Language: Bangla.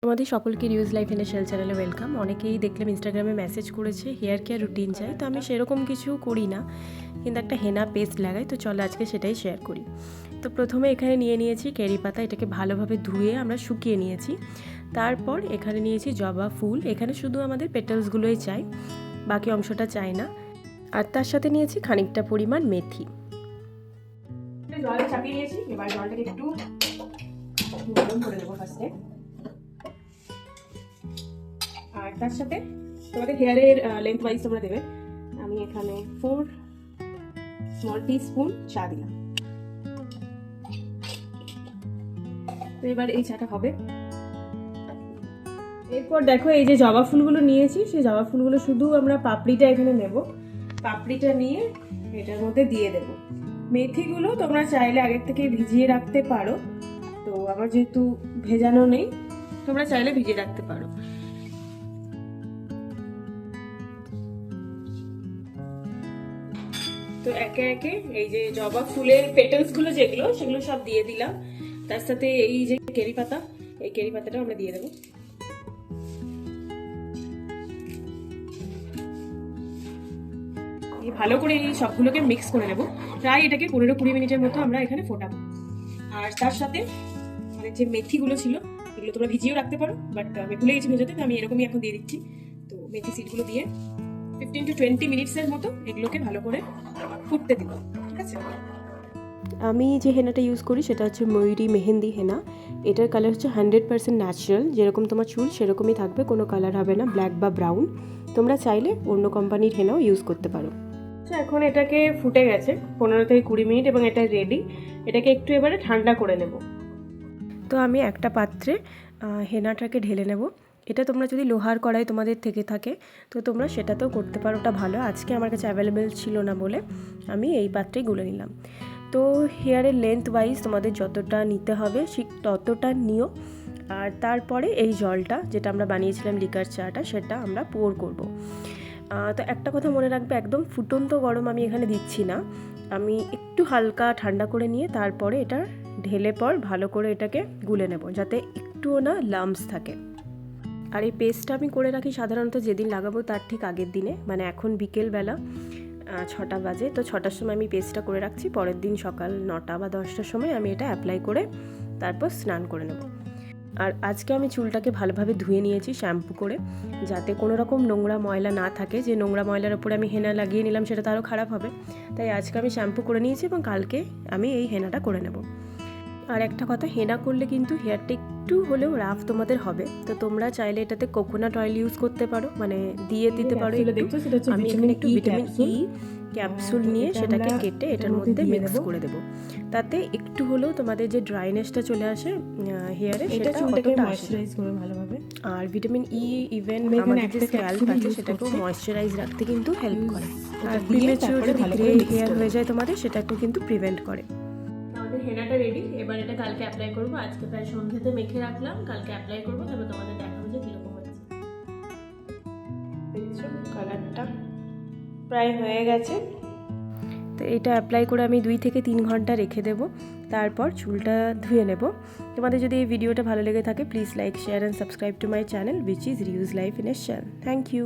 তোমাদের সকলকে reuse life in a shell চ্যানেলে ওয়েলকাম। অনেকেই দেখলাম ইনস্টাগ্রামে মেসেজ করেছে হেয়ার কেয়ার রুটিন চাই, তো আমি সেরকম কিছু করি না, কিন্তু একটা হেনা পেস্ট লাগাই। তো চলো আজকে সেটাই শেয়ার করি। তো প্রথমে এখানে নিয়ে নিয়েছি কেরি পাতা, এটাকে ভালোভাবে ধুয়ে আমরা শুকিয়ে নিয়েছি। তারপর এখানে নিয়েছি জবা ফুল, এখানে শুধু আমাদের পেটালসগুলোই চাই, বাকি অংশটা চাই না। আর তার সাথে নিয়েছি খানিকটা পরিমাণ মেথি। জলে চাপিয়ে নিয়েছি, এবার জলটাকে একটু গরম করে দেবো ফার্স্টে। আর তার সাথে তোমাদের হেয়ারের লেন্থ ওয়াইজ তোমরা দেবে। আমি এখানে 4 স্মল টিস্পুন চা দিলাম। তো এবার এই চাটা হবে। এরপর দেখো এই যে জবা ফুলগুলো নিয়েছি, সেই জবা ফুলগুলো শুধু আমরা পাপড়িটা এখানে নেব। পাপড়িটা নিয়ে এটার মধ্যে দিয়ে দেব। মেথিগুলো তোমরা চাইলে আগের থেকে ভিজিয়ে রাখতে পারো, তো আমার যেহেতু ভেজানো নেই, তোমরা চাইলে ভিজিয়ে রাখতে পারো। তো একে একে এই যে জবা ফুলের পেটালস গুলো যেগুলো, সেগুলো সব দিয়ে দিলাম। তার সাথে এই যে কেরি পাতা, এই কেরি পাতাটা আমরা দিয়ে দেবো। ভালো করে এই সবগুলোকে মিক্স করে নেবো। প্রায় এটাকে 15-20 মিনিটের মতো আমরা এখানে ফোটাবো। আর তার সাথে মানে যে মেথিগুলো ছিল, এগুলো তোমরা ভিজিয়েও রাখতে পারো, বাট আমি ভুলে গেছি ভেজাতে, তো আমি এরকমই এখন দিয়ে দিচ্ছি। তো মেথি সিডগুলো দিয়ে 15-20 মিনিটসের মতো এগুলোকে ভালো করে ফুটতে দিব। ঠিক আছে। আমি যে হেনাটা ইউজ করি সেটা হচ্ছে ময়ূরী মেহেন্দি হেনা। এটার কালার হচ্ছে 100% ন্যাচারাল, যেরকম তোমার চুল সেরকমই থাকবে, কোনো কালার হবে না, ব্ল্যাক বা ব্রাউন। তোমরা চাইলে অন্য কোম্পানির হেনাও ইউজ করতে পারো। আচ্ছা, এখন এটাকে ফুটে গেছে 15-20 মিনিট এবং এটা রেডি। এটাকে একটু এবারে ঠান্ডা করে নেব। তো আমি একটা পাত্রে হেনাটাকে ঢেলে নেব। এটা তোমরা যদি লোহার কড়াই তোমাদের থেকে থাকে তো তোমরা সেটাতেও করতে পারো, ওটা ভালো। আজকে আমার কাছে অ্যাভেলেবেল ছিল না বলে আমি এই পাত্রেই গুলে নিলাম। তো হেয়ারের লেন্থ ওয়াইজ তোমাদের যতটা নিতে হবে ঠিক ততটা নিও। আর তারপরে এই জলটা যেটা আমরা বানিয়েছিলাম লিকার চাটা, সেটা আমরা পোর করব। তো একটা কথা মনে রাখবে, একদম ফুটন্ত গরম আমি এখানে দিচ্ছি না, আমি একটু হালকা ঠান্ডা করে নিয়ে তারপরে এটা ঢেলে পর ভালো করে এটাকে গুলে নেব, যাতে একটুও না লাম্পস থাকে। আর এই পেস্টটা আমি করে রাখি সাধারণত যেদিন লাগাবো তার ঠিক আগের দিনে, মানে এখন বিকেলবেলা 6টা বাজে, তো 6টার সময় আমি পেস্টটা করে রাখছি। পরের দিন সকাল 9টা বা 10টার সময় আমি এটা অ্যাপ্লাই করে তারপর স্নান করে নেব। আর আজকে আমি চুলটাকে ভালোভাবে ধুয়ে নিয়েছি শ্যাম্পু করে, যাতে কোনো রকম নোংরা ময়লা না থাকে। যে নোংরা ময়লার ওপরে আমি হেনা লাগিয়ে নিলাম সেটা তো আরও খারাপ হবে, তাই আজকে আমি শ্যাম্পু করে নিয়েছি এবং কালকে আমি এই হেনাটা করে নেব। আর একটা কথা, হেনা করলে কিন্তু হেয়ারটা একটু হলেও রাফ তোমাদের হবে, তো তোমরা চাইলে এটাতে কোকোনাট অয়েল ইউজ করতে পারো, মানে দিয়ে দিতে পারো। আমি এখানে একটু ভিটামিন ই ক্যাপসুল নিয়ে সেটাকে কেটে এটার মধ্যে মিক্স করে দেবো, তাতে একটু হলেও তোমাদের যে ড্রাইনেসটা চলে আসে হেয়ারে সেটা অতটা ময়েশ্চারাইজ করবে ভালোভাবে। আর ভিটামিন ই ইভেন আমাদের যে স্ক্যাল্প আছে সেটাকেও ময়েশ্চারাইজ রাখতে কিন্তু হেল্প করে। আর প্রিমেচিউর যদি গ্রে হেয়ার হয়ে যায় তোমাদের, সেটাকেও কিন্তু প্রিভেন্ট করে। আমাদের হেনাটা রেডি, এবার এটা কালকে অ্যাপ্লাই করবো। আজকে প্রায় সন্ধ্যাতে মেখে রাখলাম, কালকে অ্যাপ্লাই করবো, তারপর তোমাদের দেখাবো যে কীরকম হয়েছে। দেখছো কালারটা প্রায় হয়ে গেছে। তো এটা অ্যাপ্লাই করে আমি 2 থেকে 3 ঘন্টা রেখে দেবো, তারপর চুলটা ধুয়ে নেব। তোমাদের যদি এই ভিডিওটা ভালো লেগে থাকে please like, share and subscribe to my channel which is reuse life in a shell. Thank you.